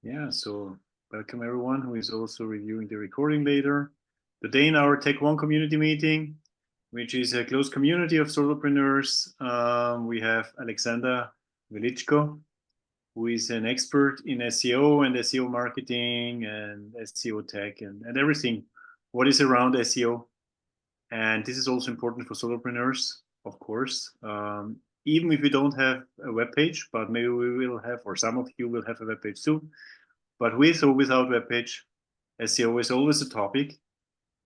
Yeah, so welcome everyone who is also reviewing the recording later. Today in our TEC ONE community meeting, which is a close community of solopreneurs, we have Alexander Velitchko, who is an expert in SEO and SEO marketing and SEO tech and everything what is around SEO. And this is also important for solopreneurs, of course. Even if we don't have a web page, but maybe we will have, or some of you will have a web page too. But with or without web page, SEO is always a topic.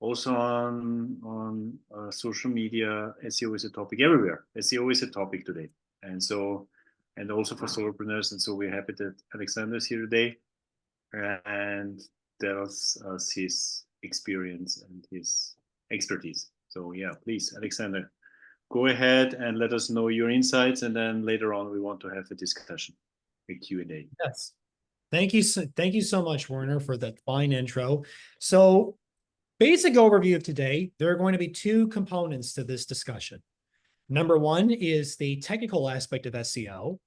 Also on social media, SEO is a topic everywhere. SEO is a topic today, and also for solopreneurs. And so we're happy that Alexander is here today and tells us his experience and his expertise. So yeah, please, Alexander, go ahead and let us know your insights, and then later on we want to have a discussion, a Q&A. Yes. Thank you so much, Werner, for that fine intro. So, basic overview of today, there are going to be two components to this discussion. Number one is the technical aspect of SEO,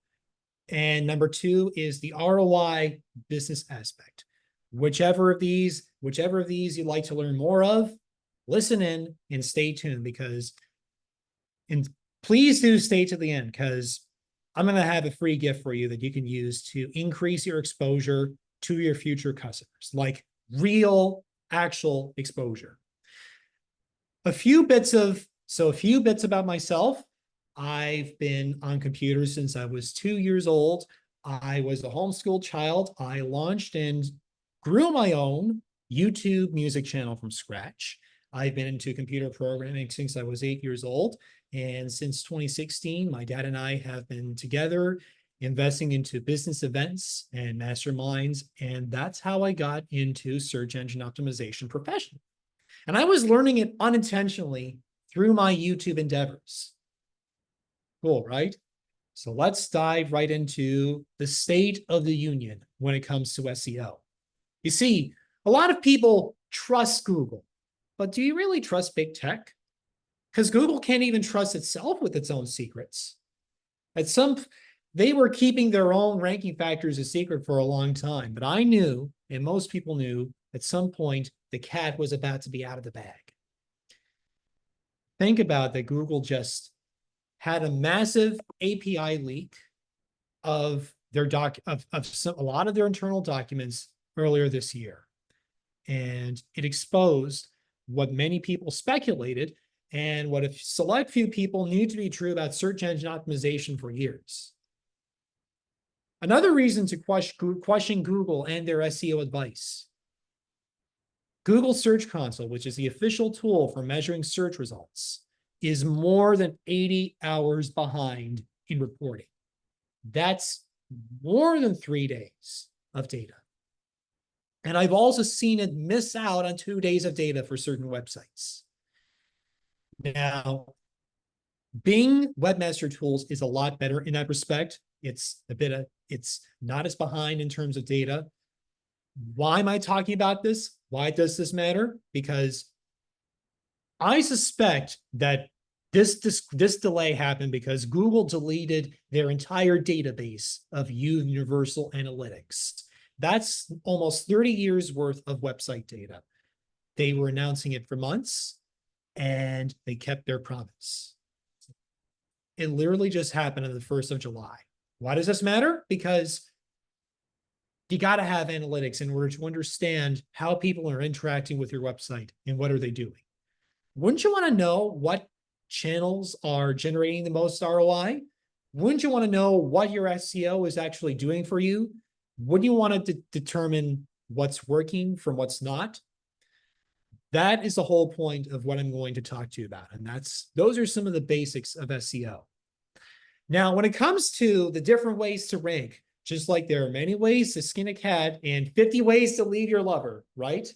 and number two is the ROI business aspect. Whichever of these you'd like to learn more of, listen in and stay tuned and please do stay to the end, because I'm going to have a free gift for you that you can use to increase your exposure to your future customers, like real, actual exposure. A few bits about myself. I've been on computers since I was 2 years old. I was a homeschooled child. I launched and grew my own YouTube music channel from scratch. I've been into computer programming since I was 8 years old. And since 2016, my dad and I have been together investing into business events and masterminds. And that's how I got into search engine optimization profession. And I was learning it unintentionally through my YouTube endeavors. Cool, right? So let's dive right into the state of the union when it comes to SEO. You see, a lot of people trust Google, but do you really trust big tech? Because Google can't even trust itself with its own secrets. They were keeping their own ranking factors a secret for a long time, but I knew, and most people knew, at some point the cat was about to be out of the bag. Think about that. Google just had a massive API leak of their a lot of their internal documents earlier this year, and it exposed what many people speculated and what a select few people knew to be true about search engine optimization for years. Another reason to question Google and their SEO advice. Google Search Console, which is the official tool for measuring search results, is more than 80 hours behind in reporting. That's more than 3 days of data. And I've also seen it miss out on 2 days of data for certain websites. Now, Bing Webmaster Tools is a lot better in that respect. It's not as behind in terms of data. Why am I talking about this? Why does this matter? Because I suspect that this delay happened because Google deleted their entire database of Universal Analytics. That's almost 30 years worth of website data. They were announcing it for months, and they kept their promise. It literally just happened on the 1st of July. Why does this matter? Because you got to have analytics in order to understand how people are interacting with your website and what are they doing. Wouldn't you want to know what channels are generating the most ROI? Wouldn't you want to know what your SEO is actually doing for you? Wouldn't you want to determine what's working from what's not? That is the whole point of what I'm going to talk to you about. And those are some of the basics of SEO. Now, when it comes to the different ways to rank, just like there are many ways to skin a cat and 50 ways to leave your lover, right?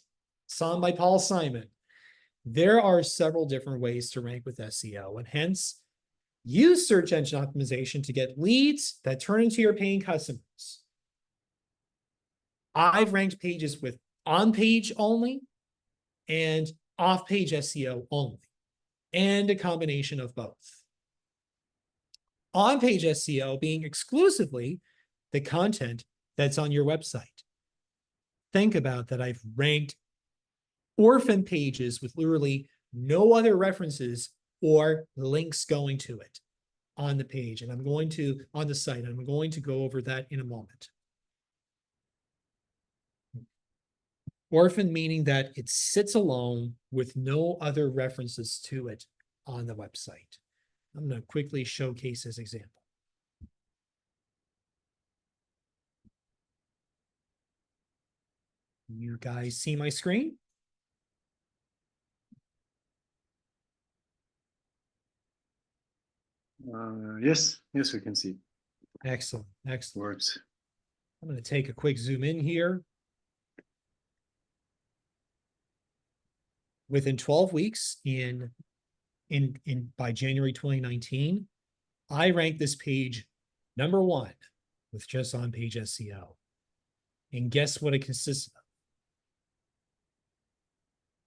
Song by Paul Simon. There are several different ways to rank with SEO, and hence use search engine optimization to get leads that turn into your paying customers. I've ranked pages with on-page only and off-page SEO only, and a combination of both. On-page SEO being exclusively the content that's on your website. think about that I've ranked orphan pages with literally no other references or links going to it on the page. And I'm going to, on the site, I'm going to go over that in a moment. Orphan meaning that it sits alone with no other references to it on the website. I'm going to quickly showcase this example. You guys see my screen? Yes, we can see. Excellent, excellent. Works. I'm going to take a quick zoom in here. Within 12 weeks by January 2019, I ranked this page #1 with just on-page SEO. And guess what it consists of?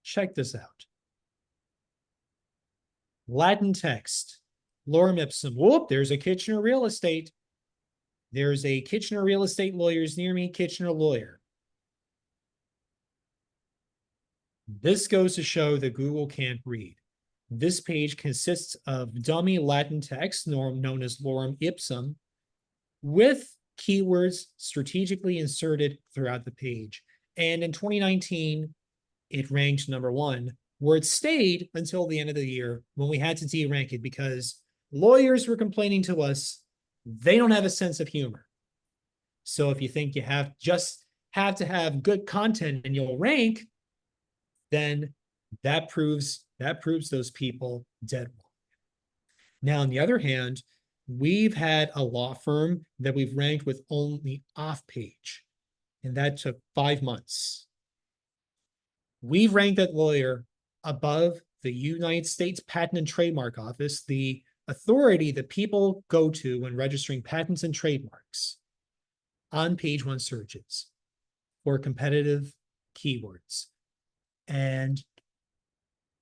Check this out. Latin text, lorem ipsum. Whoop, there's a Kitchener real estate. There's a Kitchener real estate lawyers near me, Kitchener lawyer. This goes to show that Google can't read. This page consists of dummy Latin text, known as lorem ipsum, with keywords strategically inserted throughout the page. And in 2019, it ranked #1, where it stayed until the end of the year when we had to de-rank it because lawyers were complaining to us they don't have a sense of humor. So if you think you have to have good content and you'll rank, then that proves those people dead wrong. Now, on the other hand, we've had a law firm that we've ranked with only off-page, and that took 5 months. We've ranked that lawyer above the United States Patent and Trademark Office, the authority that people go to when registering patents and trademarks, on page 1 searches for competitive keywords. And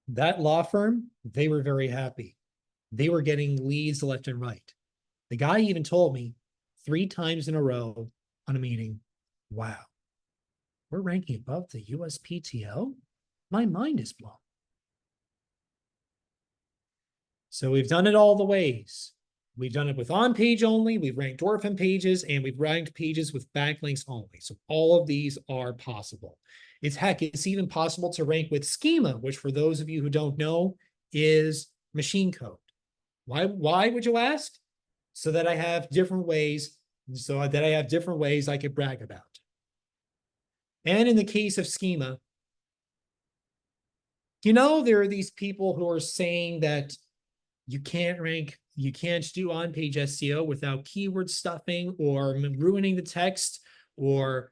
that law firm, they were very happy. They were getting leads left and right. The guy even told me 3 times in a row on a meeting, wow, we're ranking above the USPTO? My mind is blown. So we've done it all the ways. We've done it with on-page only, we've ranked orphan pages, and we've ranked pages with backlinks only. So all of these are possible. It's even possible to rank with schema, which for those of you who don't know, is machine code. Why would you ask? So that I have different ways, I could brag about. And in the case of schema, there are these people who are saying that you can't do on-page SEO without keyword stuffing or ruining the text, or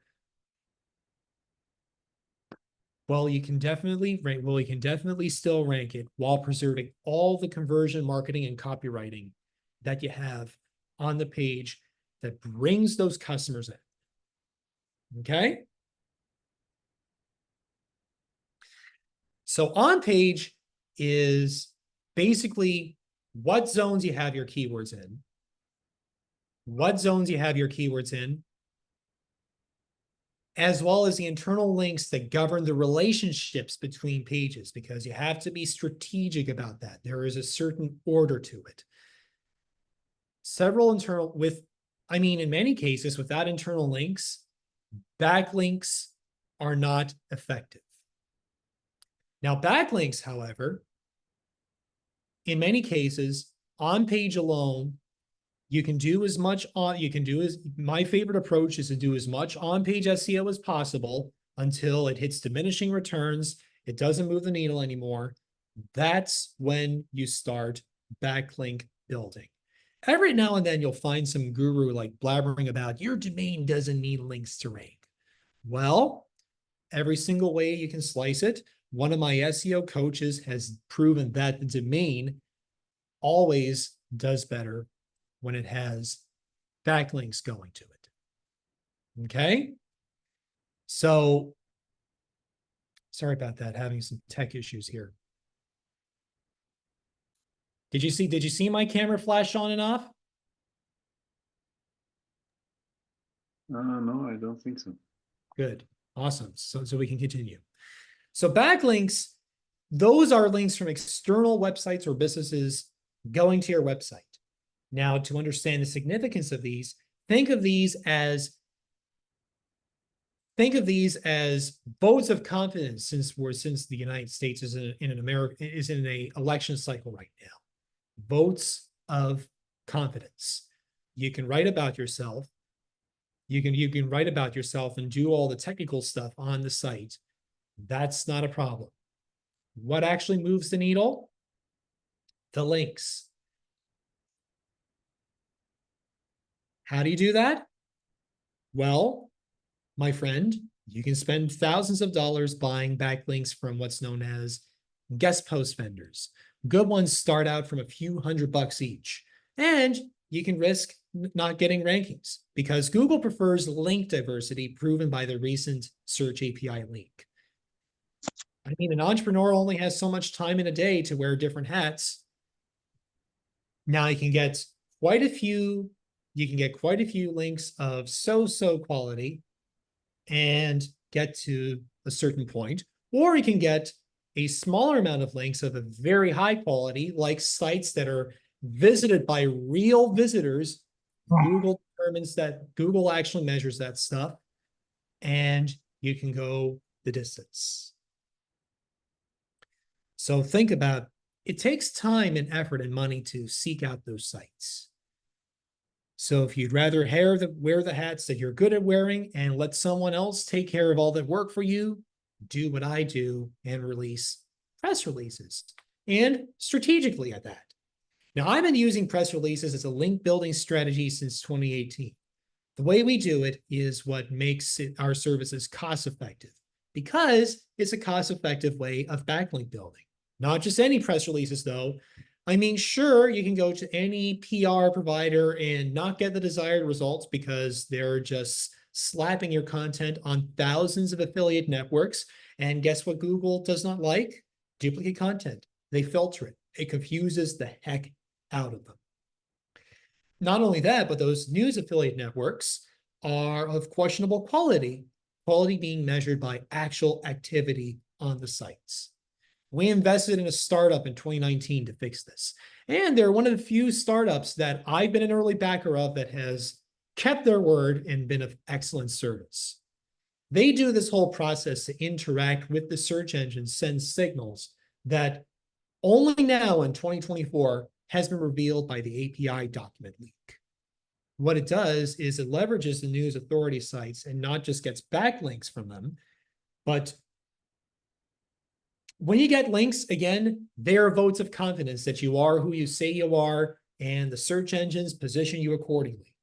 you can definitely still rank it while preserving all the conversion marketing and copywriting that you have on the page that brings those customers in. Okay? So on-page is basically what zones you have your keywords in, as well as the internal links that govern the relationships between pages, because you have to be strategic about that. There is a certain order to it. In many cases, without internal links, backlinks are not effective. Now, backlinks, however, in many cases, on page alone, my favorite approach is to do as much on-page SEO as possible until it hits diminishing returns. It doesn't move the needle anymore. That's when you start backlink building. Every now and then you'll find some guru blabbering about your domain doesn't need links to rank. Well, every single way you can slice it. One of my SEO coaches has proven that the domain always does better when it has backlinks going to it. Okay? So, sorry about that, having some tech issues here. Did you see my camera flash on and off? No, I don't think so. Good. Awesome. So we can continue. So backlinks, those are links from external websites or businesses going to your website. Now, to understand the significance of these, think of these as votes of confidence, since the United States is in an election cycle right now. Votes of confidence. You can write about yourself. You can write about yourself and do all the technical stuff on the site. That's not a problem. What actually moves the needle? The links. How do you do that? Well, my friend, you can spend thousands of dollars buying backlinks from what's known as guest post vendors. Good ones start out from a few $100 each. And you can risk not getting rankings because Google prefers link diversity proven by the recent search API leak. I mean, an entrepreneur only has so much time in a day to wear different hats. Now you can get quite a few links of so-so quality and get to a certain point, or you can get a smaller amount of links of a very high quality, like sites that are visited by real visitors. Google actually measures that stuff, and you can go the distance. So think about, it takes time and effort and money to seek out those sites. So if you'd rather wear the hats that you're good at wearing and let someone else take care of all that work for you, do what I do and release press releases, and strategically at that. Now, I've been using press releases as a link building strategy since 2018. The way we do it is what makes our services cost effective, because it's a cost effective way of backlink building. Not just any press releases, though. I mean, sure, you can go to any PR provider and not get the desired results because they're just slapping your content on thousands of affiliate networks. And guess what Google does not like? Duplicate content. They filter it. It confuses the heck out of them. Not only that, but those news affiliate networks are of questionable quality being measured by actual activity on the sites. We invested in a startup in 2019 to fix this. And they're one of the few startups that I've been an early backer of that has kept their word and been of excellent service. They do this whole process to interact with the search engine, send signals that only now in 2024 has been revealed by the API document leak. What it does is it leverages the news authority sites and not just gets backlinks from them, but when you get links, again, they are votes of confidence that you are who you say you are, and the search engines position you accordingly.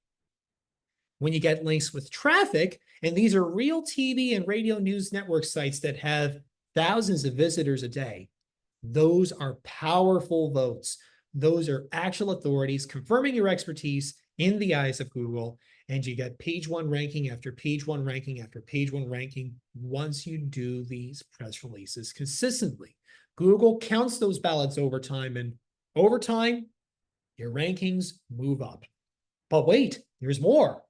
When you get links with traffic, and these are real TV and radio news network sites that have thousands of visitors a day, those are powerful votes. Those are actual authorities confirming your expertise in the eyes of Google, and you get page one ranking after page one ranking after page one ranking once you do these press releases consistently. Google counts those ballots over time, and over time, your rankings move up. But wait, there's more.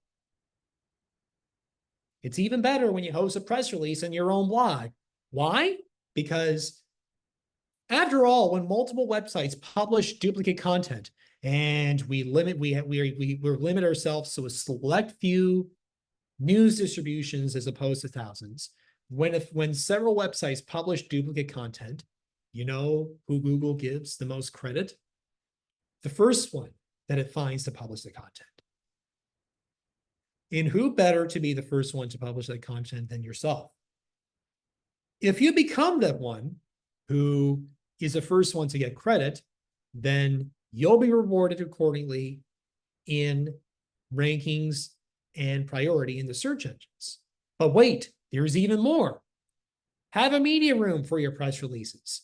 It's even better when you host a press release in your own blog. Why? Because after all, when multiple websites publish duplicate content, and we limit ourselves to a select few news distributions as opposed to thousands, when several websites publish duplicate content, you know who Google gives the most credit? The first one that it finds to publish the content. And who better to be the first one to publish that content than yourself? If you become that one who is the first one to get credit, then you'll be rewarded accordingly in rankings and priority in the search engines. But wait, there's even more. Have a media room for your press releases.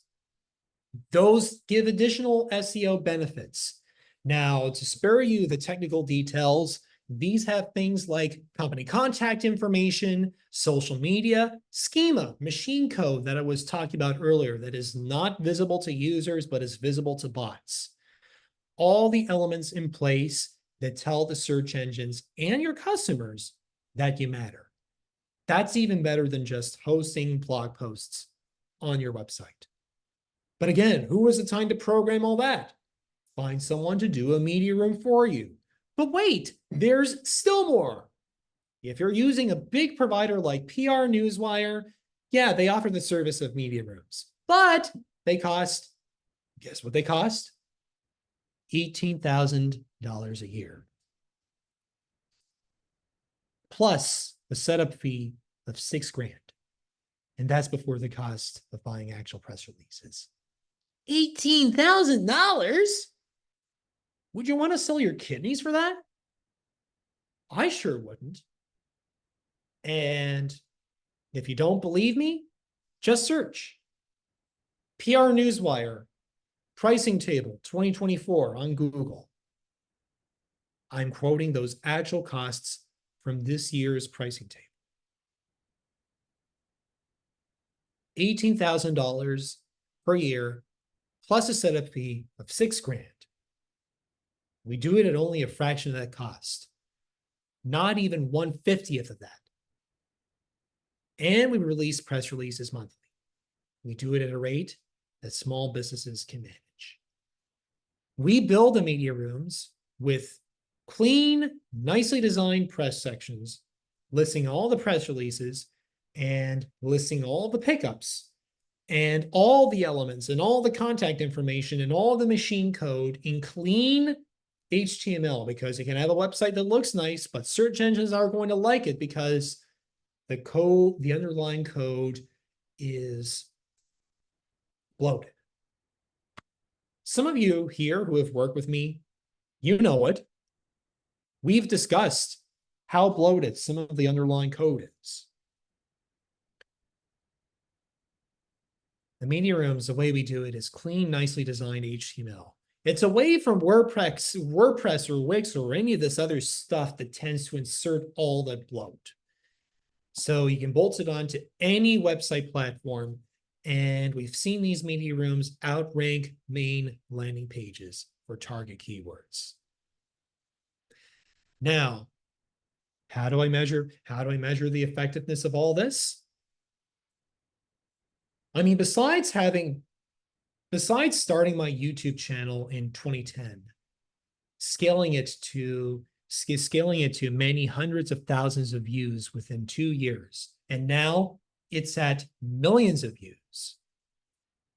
Those give additional SEO benefits. Now, to spare you the technical details, these have things like company contact information, social media, schema, machine code that I was talking about earlier that is not visible to users but is visible to bots. All the elements in place that tell the search engines and your customers that you matter. That's even better than just hosting blog posts on your website. But again, who has the time to program all that? Find someone to do a media room for you. But wait, there's still more. If you're using a big provider like PR Newswire, yeah, they offer the service of media rooms, but they cost, guess what they cost? $18,000 a year. Plus a setup fee of $6,000. And that's before the cost of buying actual press releases. $18,000? Would you want to sell your kidneys for that? I sure wouldn't. And if you don't believe me, just search PR Newswire pricing table 2024 on Google. I'm quoting those actual costs from this year's pricing table. $18,000 per year, plus a setup fee of $6,000. We do it at only a fraction of that cost, not even 1/50th of that. And we release press releases monthly. We do it at a rate that small businesses can manage. We build the media rooms with clean, nicely designed press sections, listing all the press releases and listing all the pickups and all the elements and all the contact information and all the machine code in clean HTML, because you can have a website that looks nice, but search engines are going to like it because the code, the underlying code is bloated. Some of you here who have worked with me, you know it. We've discussed how bloated some of the underlying code is. The media rooms, the way we do it is clean, nicely designed HTML. It's away from WordPress or Wix or any of this other stuff that tends to insert all that bloat. So you can bolt it onto any website platform, and we've seen these media rooms outrank main landing pages for target keywords. Now, how do I measure the effectiveness of all this? I mean, besides starting my YouTube channel in 2010, scaling it to many hundreds of thousands of views within 2 years, and now it's at millions of views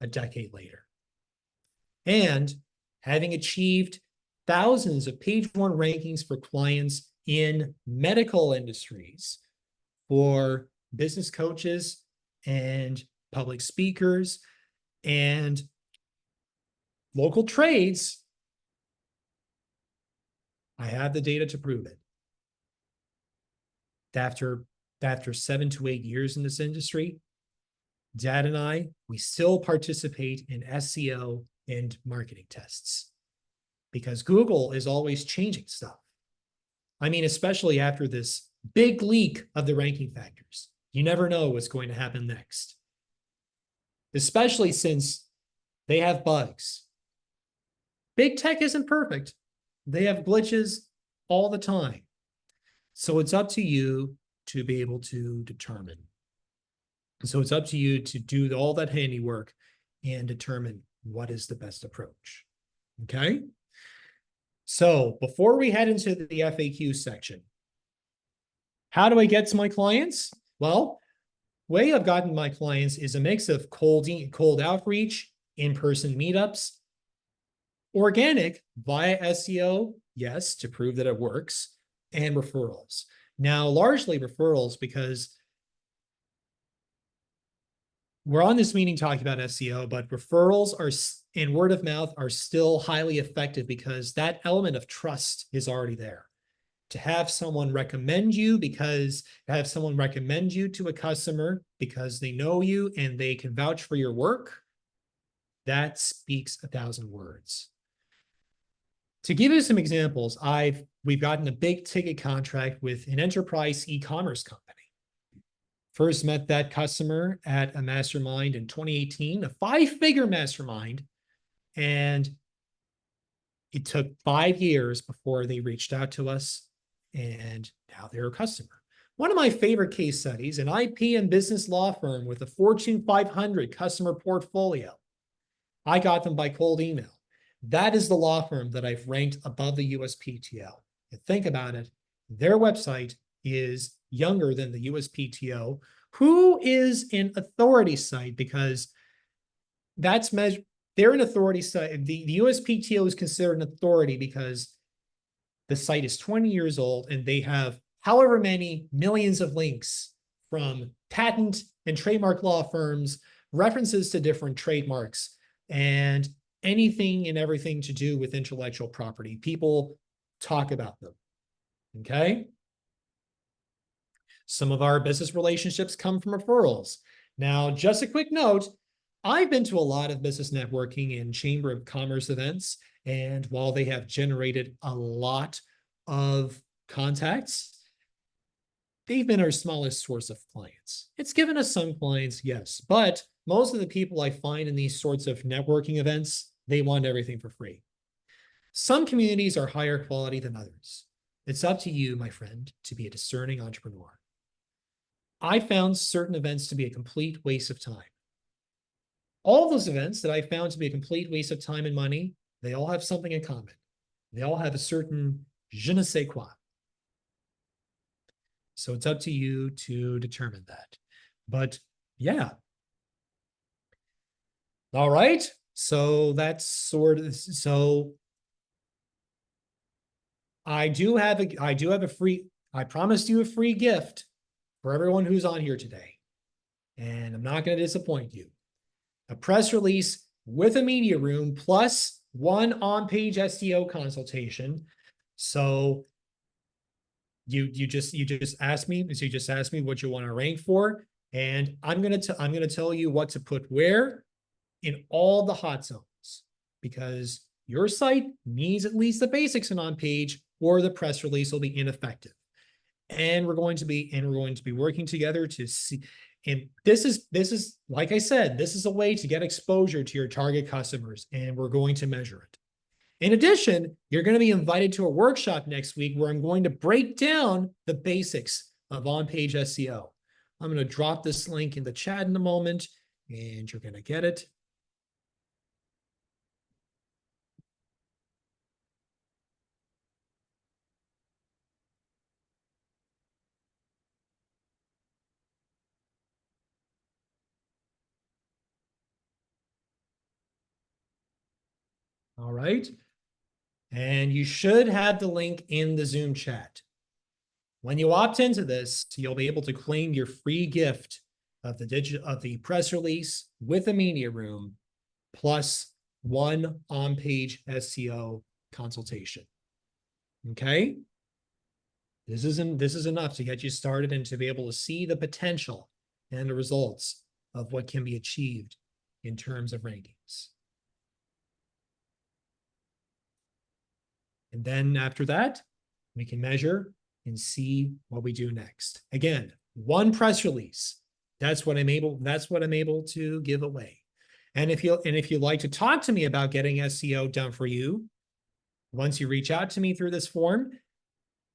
a decade later. And having achieved thousands of page one rankings for clients in medical industries, for business coaches and public speakers and local trades, I have the data to prove it. After 7 to 8 years in this industry, Dad and I, we still participate in SEO and marketing tests because Google is always changing stuff. I mean, especially after this big leak of the ranking factors. You never know what's going to happen next, especially since they have bugs. Big tech isn't perfect. They have glitches all the time. So it's up to you to be able to determine. So it's up to you to do all that handiwork and determine what is the best approach. Okay? So before we head into the FAQ section, how do I get to my clients? Well, the way I've gotten my clients is a mix of cold outreach, in-person meetups, organic via SEO, yes, to prove that it works, and referrals. Now, largely referrals because we're on this meeting talking about SEO, but referrals and word of mouth are still highly effective because that element of trust is already there. To have someone recommend you to a customer because they know you and they can vouch for your work, that speaks 1,000 words. To give you some examples, we've gotten a big ticket contract with an enterprise e-commerce company. First met that customer at a mastermind in 2018, a 5-figure mastermind, and it took 5 years before they reached out to us, and now they're a customer. One of my favorite case studies, an IP and business law firm with a Fortune 500 customer portfolio. I got them by cold email. That is the law firm that I've ranked above the USPTO. And think about it, their website is younger than the USPTO, who is an authority site because that's measured. They're an authority site. The USPTO is considered an authority because the site is 20 years old and they have however many millions of links from patent and trademark law firms, references to different trademarks, and anything and everything to do with intellectual property. People talk about them. Okay. Some of our business relationships come from referrals. Now, just a quick note, I've been to a lot of business networking and Chamber of Commerce events, and while they have generated a lot of contacts, they've been our smallest source of clients. It's given us some clients, yes, but most of the people I find in these sorts of networking events, they want everything for free. Some communities are higher quality than others. It's up to you, my friend, to be a discerning entrepreneur. I found certain events to be a complete waste of time. All those events that I found to be a complete waste of time and money, they all have something in common. They all have a certain je ne sais quoi. So it's up to you to determine that. But yeah. All right. So that's sort of, so I promised you a free gift for everyone who's on here today. And I'm not going to disappoint you. A press release with a media room plus one on-page SEO consultation. So you just asked me, so you just asked me what you want to rank for, and I'm gonna tell you what to put where in all the hot zones, because your site needs at least the basics in on-page, or the press release will be ineffective. And we're going to be working together to see. And this is like I said, this is a way to get exposure to your target customers, and we're going to measure it. In addition, you're going to be invited to a workshop next week where I'm going to break down the basics of on-page SEO. I'm going to drop this link in the chat in a moment, and you're going to get it. All right. And you should have the link in the Zoom chat. When you opt into this, you'll be able to claim your free gift of the press release with a media room, plus one on-page SEO consultation. Okay? This is enough to get you started and to be able to see the potential and the results of what can be achieved in terms of rankings. And then after that, we can measure and see what we do next. Again, one press release. That's what I'm able to give away. And if you'd like to talk to me about getting SEO done for you, once you reach out to me through this form,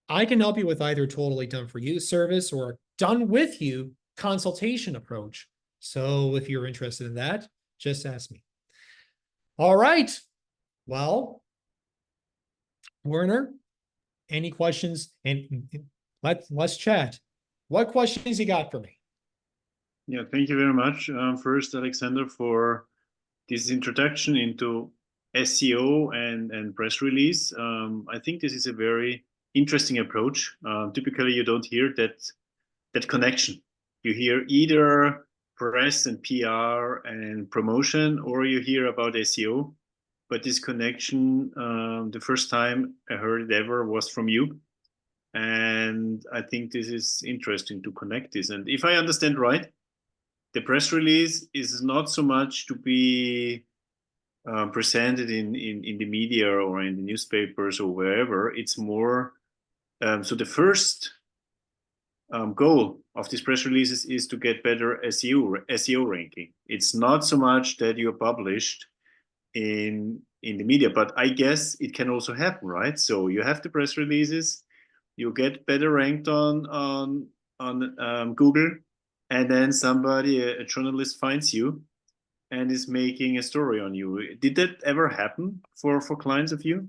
I can help you with either totally done for you service or done with you consultation approach. So if you're interested in that, just ask me. All right. Well, Werner, any questions? And let's chat. What questions you got for me? Yeah, thank you very much. First, Alexander, for this introduction into SEO and press release. I think this is a very interesting approach. Typically, you don't hear that connection. You hear either press and PR and promotion, or you hear about SEO. But this connection, the first time I heard it ever was from you. And I think this is interesting to connect this. And if I understand right, the press release is not so much to be presented in the media or in the newspapers or wherever. It's more, so the first goal of these press releases is to get better SEO ranking. It's not so much that you're published in the media, but I guess it can also happen, right? So you have the press releases, you get better ranked on on Google, and then somebody, a journalist, finds you and is making a story on you. Did that ever happen for clients of you?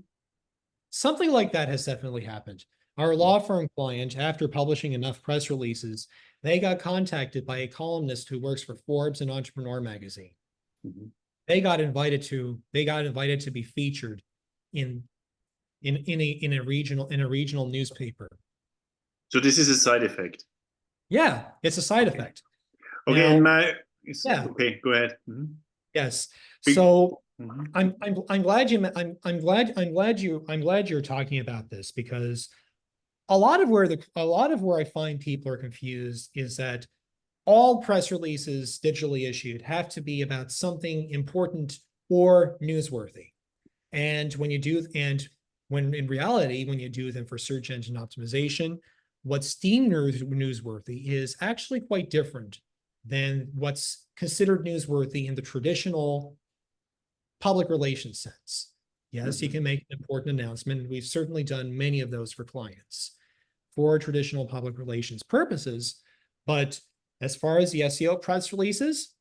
Something like that has definitely happened. Our law firm client, after publishing enough press releases, they got contacted by a columnist who works for Forbes and Entrepreneur magazine. Mhm. They got invited to be featured in a regional newspaper. So this is a side effect. Yeah, it's a side Okay. effect. Okay, and Now, yeah, okay, go ahead. Mhm. yes. Big- So Mhm. I'm glad you're talking about this, because a lot of where I find people are confused is that all press releases digitally issued have to be about something important or newsworthy. And when in reality, when you do them for search engine optimization, what's deemed newsworthy is actually quite different than what's considered newsworthy in the traditional public relations sense. Yes, you can make an important announcement. We've certainly done many of those for clients for traditional public relations purposes. But as far as the SEO press releases,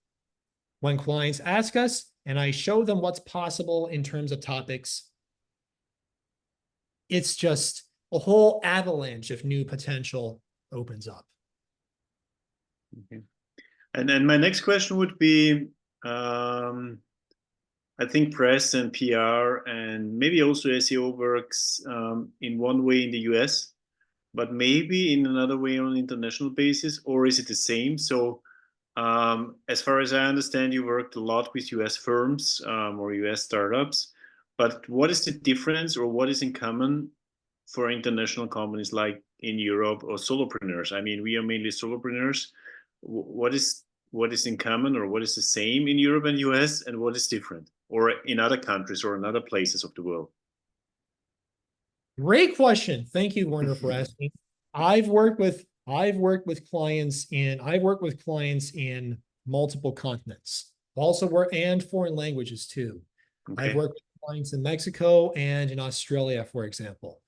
when clients ask us and I show them what's possible in terms of topics, it's just a whole avalanche of new potential opens up. Okay. And my next question would be, um, I think press and PR and maybe also SEO works in one way in the US, but maybe in another way on an international basis, or is it the same? So, as far as I understand, you worked a lot with US firms or US startups, but what is the difference or what is in common for international companies like in Europe or solopreneurs? I mean, we are mainly solopreneurs. What is in common or what is the same in Europe and US, and what is different, or in other countries or in other places of the world? Great question. Thank you, Werner, for asking. I've worked with clients in multiple continents. Also work and foreign languages too. I've Okay. worked with clients in Mexico and in Australia, for example.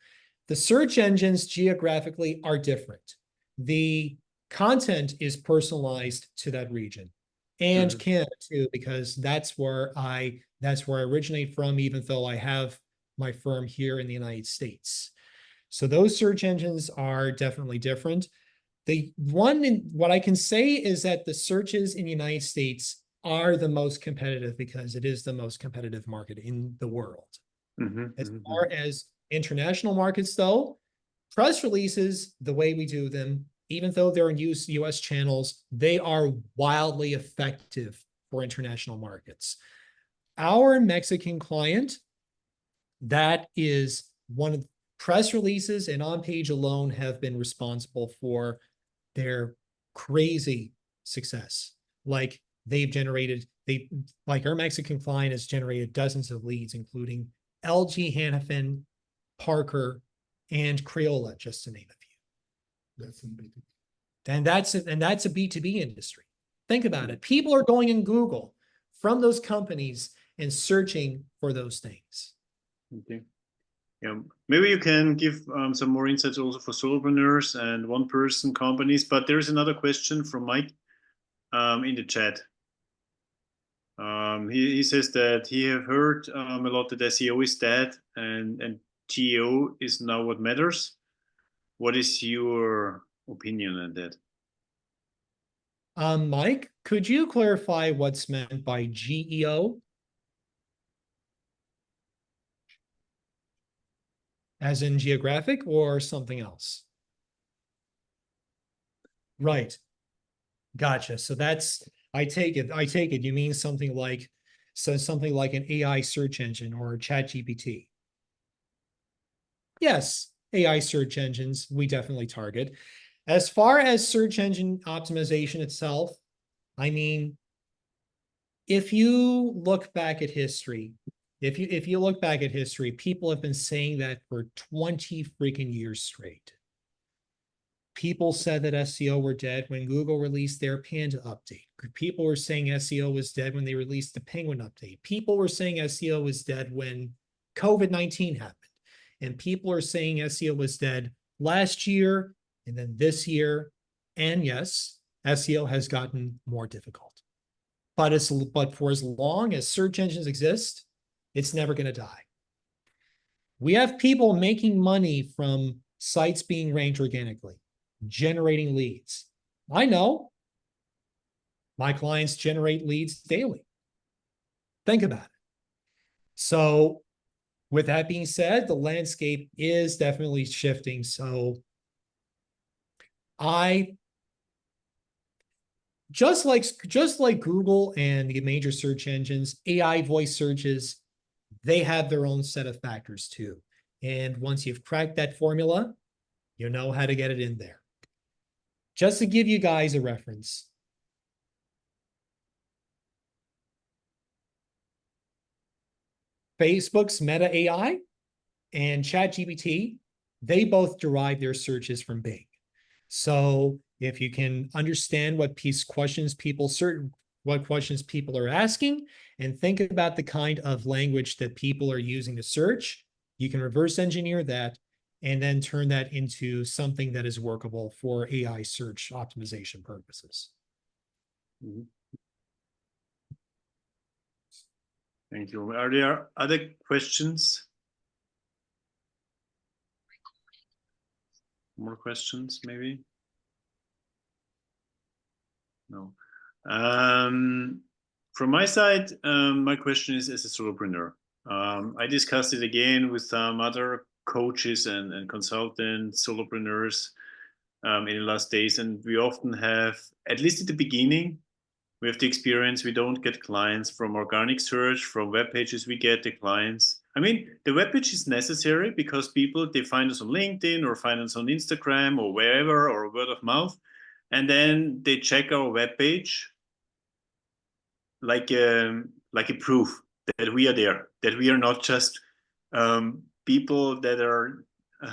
The search engines geographically are different. The content is personalized to that region, and Mhm. Canada too, because that's where I originate from, even though I have my firm here in the United States. So those search engines are definitely different. What I can say is that the searches in the United States are the most competitive because it is the most competitive market in the world. Mhm. As Mhm. far as international markets, though, press releases, the way we do them, even though they're in US channels, they are wildly effective for international markets. Our Mexican client, that is one of press releases and on page alone have been responsible for their crazy success. Like our Mexican client has generated dozens of leads, including LG, Hannafin, Parker, and Crayola, just to name a few. That's in B2B. And that's a B2B industry. Think about it. People are going in Google from those companies and searching for those things. Okay. Yeah, maybe you can give some more insights also for solopreneurs and one-person companies. But there's another question from Mike in the chat. He says that he have heard a lot that SEO is dead and GEO is now what matters. What is your opinion on that? Mike, could you clarify what's meant by GEO? As in geographic or something else? Right. Gotcha. So I take it you mean something like an AI search engine or ChatGPT. Yes, AI search engines we definitely target. As far as search engine optimization itself, I mean, if you look back at history, if you look back at history, people have been saying that for 20 freaking years straight. People said that SEO were dead when Google released their Panda update. People were saying SEO was dead when they released the Penguin update. People were saying SEO was dead when COVID-19 happened. And people are saying SEO was dead last year and then this year. And yes, SEO has gotten more difficult. But for as long as search engines exist, it's never going to die. We have people making money from sites being ranked organically, generating leads. I know my clients generate leads daily. Think about it. So with that being said, the landscape is definitely shifting. So just like Google and the major search engines, AI voice searches, they have their own set of factors too. And once you've cracked that formula, you know how to get it in there. Just to give you guys a reference, Facebook's Meta AI and ChatGPT, they both derive their searches from Bing. So if you can understand what questions people are asking and think about the kind of language that people are using to search, you can reverse engineer that and then turn that into something that is workable for AI search optimization purposes. Mm-hmm. Thank you. Are there other questions? More questions, maybe? No. From my side, my question is as a solopreneur. I discussed it again with some other coaches and consultants, solopreneurs in the last days, and we often have, at least at the beginning, we have the experience we don't get clients from organic search, from web pages we get the clients. I mean, the web page is necessary because people, they find us on LinkedIn or find us on Instagram or wherever, or word of mouth. And then they check our web page like a proof that we are there, that we are not just people that are,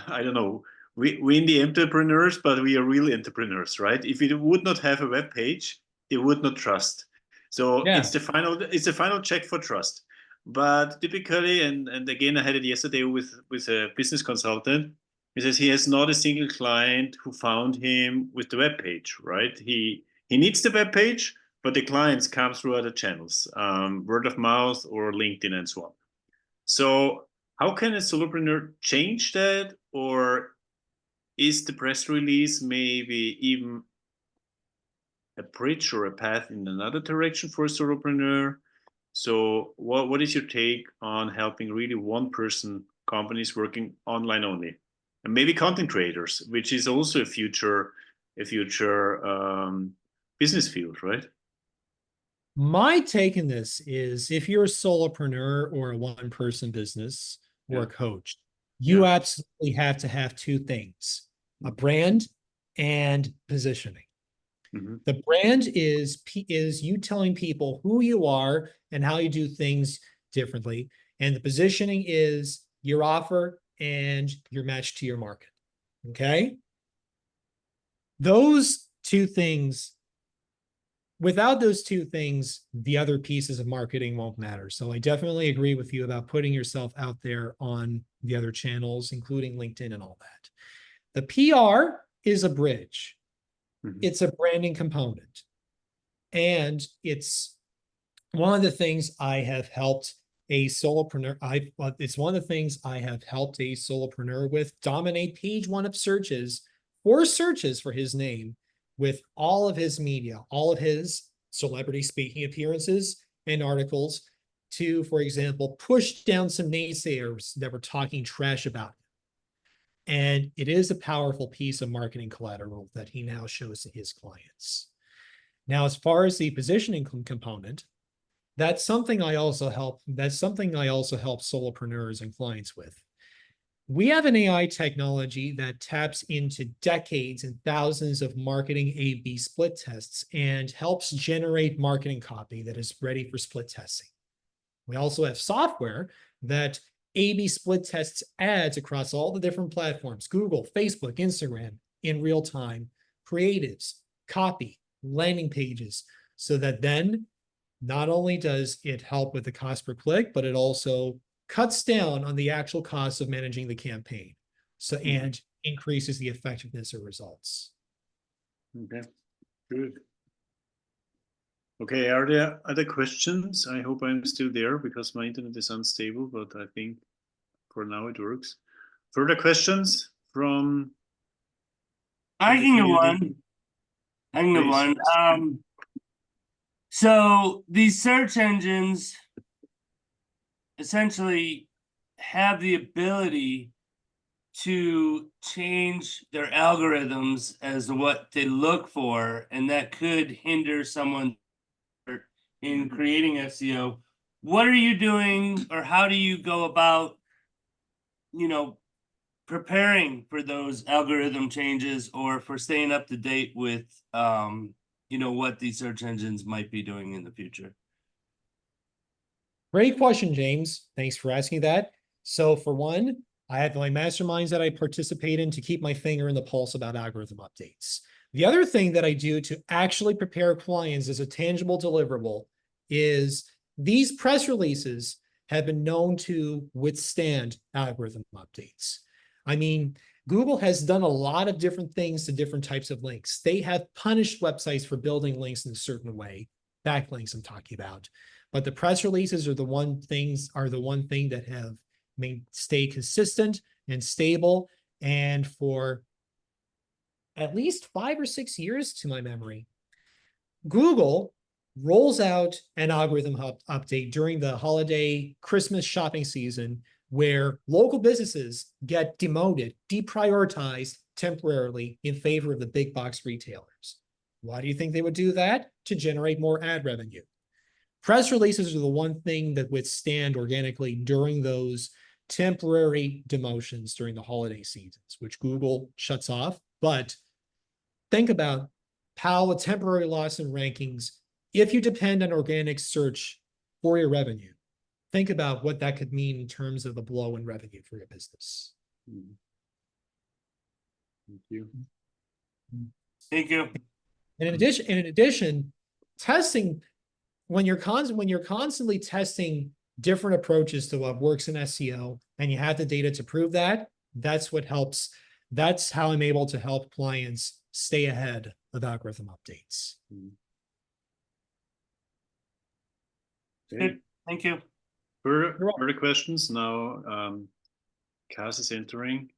I don't know, we in the entrepreneurs, but we are real entrepreneurs, right? If we would not have a web page, they would not trust. So yeah, it's the final check for trust. But typically, and again, I had it yesterday with a business consultant. He says he has not a single client who found him with the web page, right? He needs the web page, but the clients come through other channels, word of mouth or LinkedIn and so on. So how can a solopreneur change that? Or is the press release maybe even a bridge or a path in another direction for a solopreneur? So what is your take on helping really one-person companies working online only? And maybe content creators, which is also a future business field, right? My take in this is if you're a solopreneur or a one-person business or a coach, you absolutely have to have two things, a brand and positioning. Mm-hmm. The brand is you telling people who you are and how you do things differently. And the positioning is your offer and your match to your market. Okay? Those two things, without those two things, the other pieces of marketing won't matter. So I definitely agree with you about putting yourself out there on the other channels, including LinkedIn and all that. The PR is a bridge. Mm-hmm. It's a branding component. And it's one of the things I have helped a solopreneur. It's one of the things I have helped a solopreneur with dominate page one of searches, 4 searches for his name, with all of his media, all of his celebrity speaking appearances and articles to, for example, push down some naysayers that were talking trash about him. And it is a powerful piece of marketing collateral that he now shows to his clients. Now, as far as the positioning component, that's something I also help solopreneurs and clients with. We have an AI technology that taps into decades and thousands of marketing A/B split tests and helps generate marketing copy that is ready for split testing. We also have software that A/B split tests ads across all the different platforms, Google, Facebook, Instagram, in real time, creatives, copy, landing pages, so that then not only does it help with the cost per click, but it also cuts down on the actual cost of managing the campaign. So, and increases the effectiveness of results. Okay, good. Okay, are there other questions? I hope I'm still there because my internet is unstable, but I think for now it works. Further questions from I the can give community? one. I can give Please. one. So these search engines essentially have the ability to change their algorithms as to what they look for, and that could hinder someone in creating SEO. What are you doing, or how do you go about, preparing for those algorithm changes, or for staying up to date with, what these search engines might be doing in the future? Great question, James. Thanks for asking that. So for one, I have my masterminds that I participate in to keep my finger in the pulse about algorithm updates. The other thing that I do to actually prepare clients as a tangible deliverable is these press releases have been known to withstand algorithm updates. I mean, Google has done a lot of different things to different types of links. They have punished websites for building links in a certain way, backlinks I'm talking about. But the press releases are the one thing that have stay consistent and stable. And for at least 5 or 6 years, to my memory, Google rolls out an algorithm update during the holiday Christmas shopping season where local businesses get demoted, deprioritized temporarily in favor of the big box retailers. Why do you think they would do that? To generate more ad revenue. Press releases are the one thing that withstand organically during those temporary demotions during the holiday seasons, which Google shuts off. But think about how a temporary loss in rankings, if you depend on organic search for your revenue, think about what that could mean in terms of a blow in revenue for your business. Thank you. Thank you. And in addition, testing, when you're constantly testing different approaches to what works in SEO and you have the data to prove that, that's what helps. That's how I'm able to help clients stay ahead of algorithm updates. Okay. Thank you. Further questions now. Kaz is entering.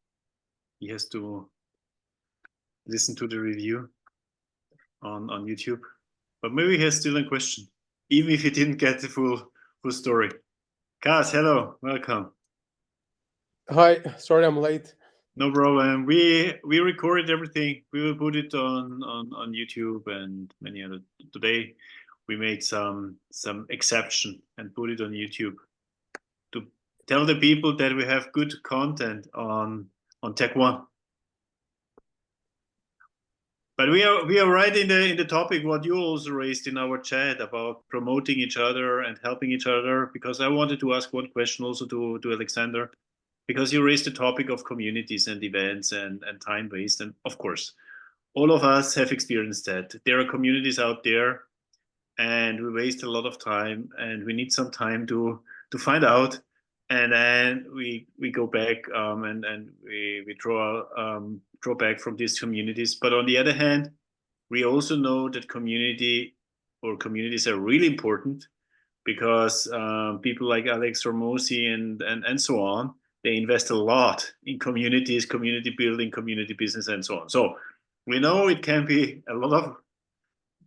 He has to listen to the review on YouTube, but maybe he has still a question, even if he didn't get the full story. Kaz, hello, welcome. Hi, sorry I'm late. No problem. We recorded everything. We will put it on YouTube and many other. Today we made some exception and put it on YouTube to tell the people that we have good content on TEC ONE. But we are right in the topic what you also raised in our chat about promoting each other and helping each other, because I wanted to ask one question also to Alexander, because you raised the topic of communities and events and time waste. And of course, all of us have experienced that. There are communities out there and we waste a lot of time and we need some time to find out. And then we go back and we draw back from these communities. But on the other hand, we also know that communities are really important, because people like Alex Ramosi and so on, they invest a lot in communities, community building, community business, and so on. So we know it can be a lot of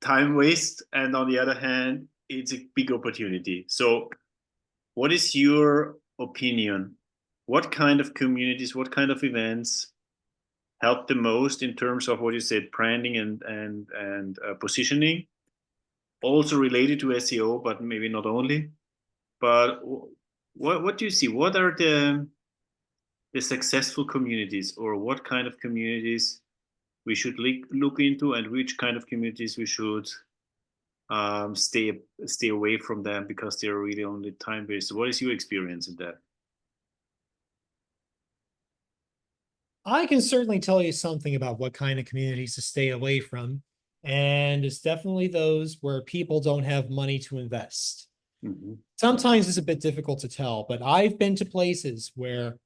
time waste, and on the other hand, it's a big opportunity. So what is your opinion? What kind of communities, what kind of events help the most in terms of what you said, branding and positioning, also related to SEO, but maybe not only? But what do you see? What are the successful communities, or what kind of communities we should look into, and which kind of communities we should stay away from them because they're really only time based? What is your experience in that? I can certainly tell you something about what kind of communities to stay away from. And it's definitely those where people don't have money to invest. Mm-hmm. Sometimes it's a bit difficult to tell, but I've been to places where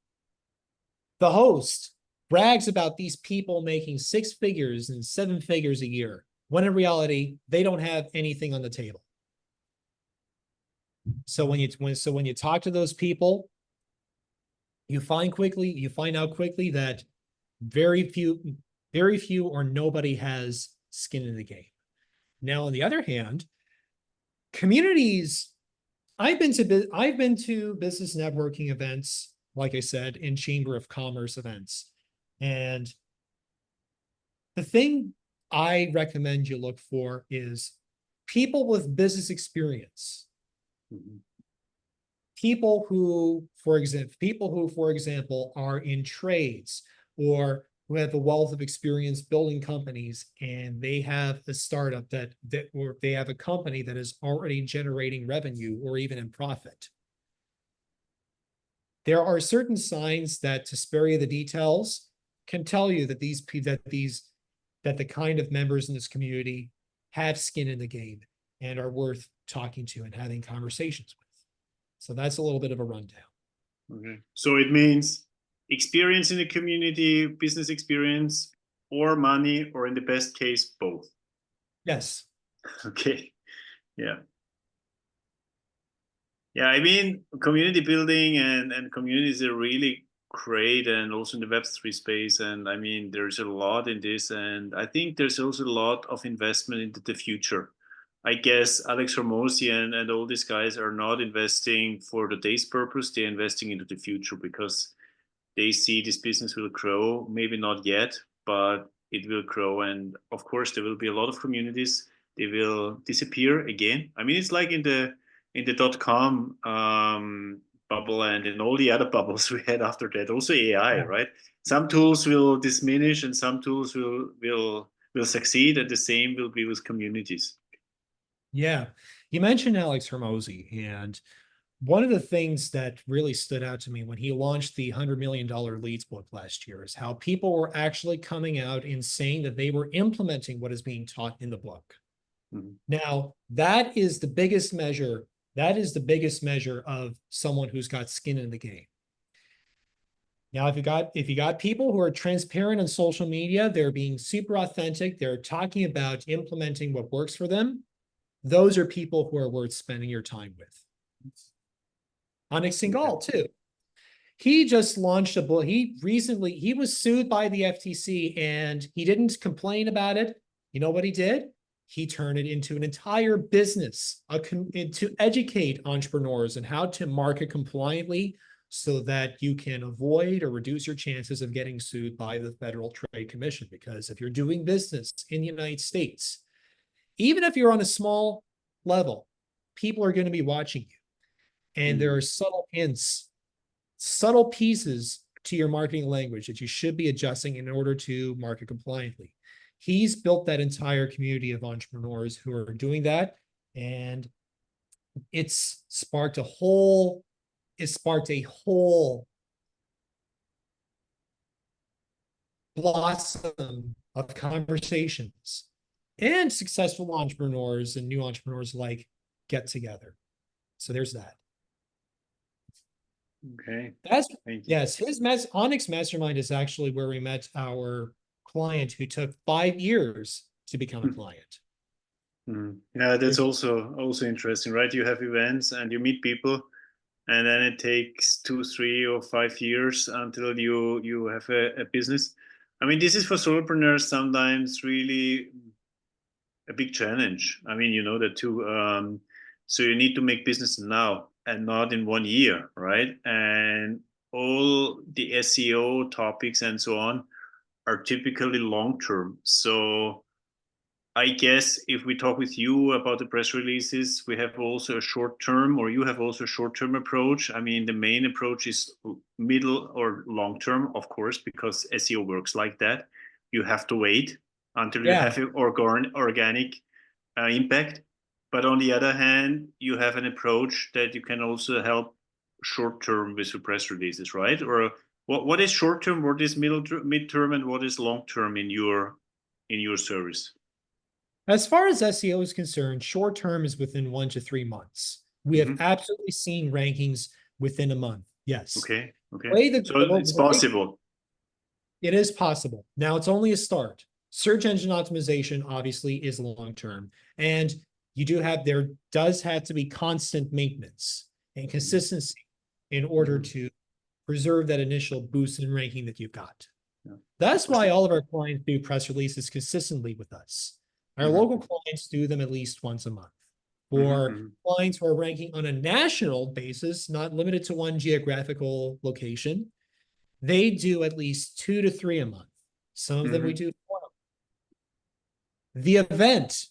the host brags about these people making 6 figures and 7 figures a year, when in reality, they don't have anything on the table. So when you talk to those people, you find out quickly that very few or nobody has skin in the game. Now, on the other hand, communities, I've been to business networking events, like I said, in Chamber of Commerce events. And the thing I recommend you look for is people with business experience. People who, for example, are in trades or who have a wealth of experience building companies, and they have a startup or they have a company that is already generating revenue or even in profit. There are certain signs that, to spare you the details, can tell you that the kind of members in this community have skin in the game and are worth talking to and having conversations with. So that's a little bit of a rundown. Okay. So it means experience in the community, business experience, or money, or in the best case, both. Yes. Okay. Yeah. Yeah, I mean, community building and communities are really great, and also in the Web3 space. And I mean, there's a lot in this, and I think there's also a lot of investment into the future. I guess Alex Hormozi and all these guys are not investing for today's purpose. They're investing into the future because they see this business will grow. Maybe not yet, but it will grow. And of course, there will be a lot of communities. They will disappear again. I mean, it's like in the .com bubble and in all the other bubbles we had after that. Also AI, right? Some tools will diminish and some tools will succeed, and the same will be with communities. Yeah. You mentioned Alex Hormozi, and one of the things that really stood out to me when he launched the $100 million leads book last year is how people were actually coming out and saying that they were implementing what is being taught in the book. Mm-hmm. Now, that is the biggest measure. That is the biggest measure of someone who's got skin in the game. Now, if you got people who are transparent on social media, they're being super authentic, they're talking about implementing what works for them, those are people who are worth spending your time with. Onyx Singhal, too. He just launched a book. He was sued by the FTC, and he didn't complain about it. You know what he did? He turned it into an entire business to educate entrepreneurs on how to market compliantly so that you can avoid or reduce your chances of getting sued by the Federal Trade Commission. Because if you're doing business in the United States, even if you're on a small level, people are going to be watching you. And there are subtle hints, subtle pieces to your marketing language that you should be adjusting in order to market compliantly. He's built that entire community of entrepreneurs who are doing that. And it's sparked a whole blossom of conversations, and successful entrepreneurs and new entrepreneurs like get together. So there's that. Okay. Yes, Onyx Mastermind is actually where we met our client who took 5 years to become a client. Yeah, that's also interesting, right? You have events and you meet people, and then it takes 2, 3, or 5 years until you have a business. I mean, this is for solopreneurs sometimes really a big challenge. I mean, you know that too. So you need to make business now and not in 1 year, right? And all the SEO topics and so on are typically long-term. So I guess if we talk with you about the press releases, we have also a short-term, or you have also a short-term approach. I mean, the main approach is middle or long-term, of course, because SEO works like that. You have to wait until you have an organic impact. But on the other hand, you have an approach that you can also help short-term with your press releases, right? Or what is short-term, what is mid-term, and what is long-term in your service? As far as SEO is concerned, short-term is within 1 to 3 months. We have absolutely seen rankings within a month. Yes. Okay. So it's possible. It is possible. Now it's only a start. Search engine optimization obviously is long-term, and there does have to be constant maintenance and consistency in order to preserve that initial boost in ranking that you've got. Yeah. That's why all of our clients do press releases consistently with us. Our local clients do them at least once a month. For clients who are ranking on a national basis, not limited to one geographical location, they do at least 2 to 3 a month. Some of them we do 4 a month. The event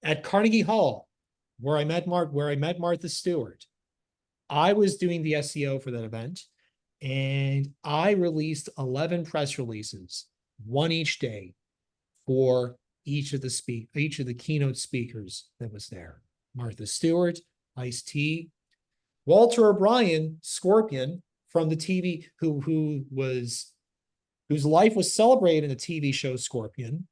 at Carnegie Hall, where I met Martha Stewart, I was doing the SEO for that event, and I released 11 press releases, one each day, for each of the keynote speakers that was there. Martha Stewart, Ice-T, Walter O'Brien, Scorpion from the TV, whose life was celebrated in the TV show Scorpion,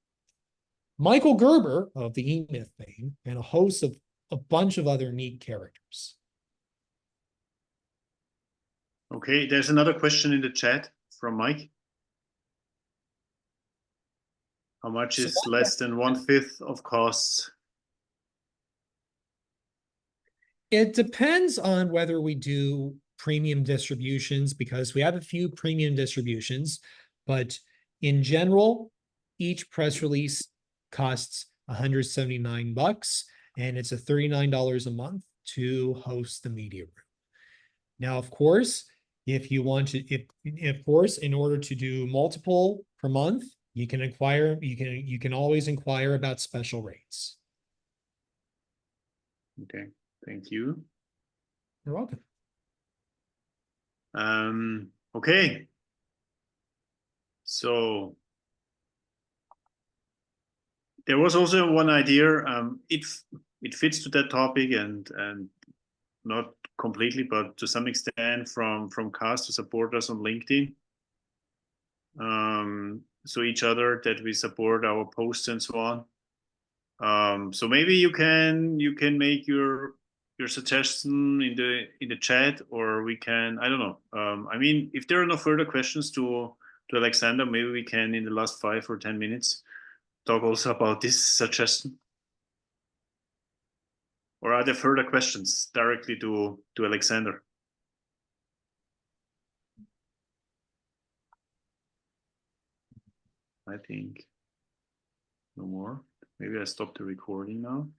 Michael Gerber of the E-Myth fame, and a host of a bunch of other neat characters. Okay, there's another question in the chat from Mike. How much is less than 1/5 of costs? It depends on whether we do premium distributions, because we have a few premium distributions, but in general, each press release costs $179, and it's $39 a month to host the media room. Now, of course, if you want to, of course, in order to do multiple per month, you can always inquire about special rates. Okay, thank you. You're welcome. Okay. So there was also one idea. It fits to that topic and not completely, but to some extent from Cast to support us on LinkedIn. So each other that we support our posts and so on. So maybe you can make your suggestion in the chat, or we can, I don't know. I mean, if there are no further questions to Alexander, maybe we can in the last 5 or 10 minutes talk also about this suggestion. Or are there further questions directly to Alexander? I think no more. Maybe I stop the recording now.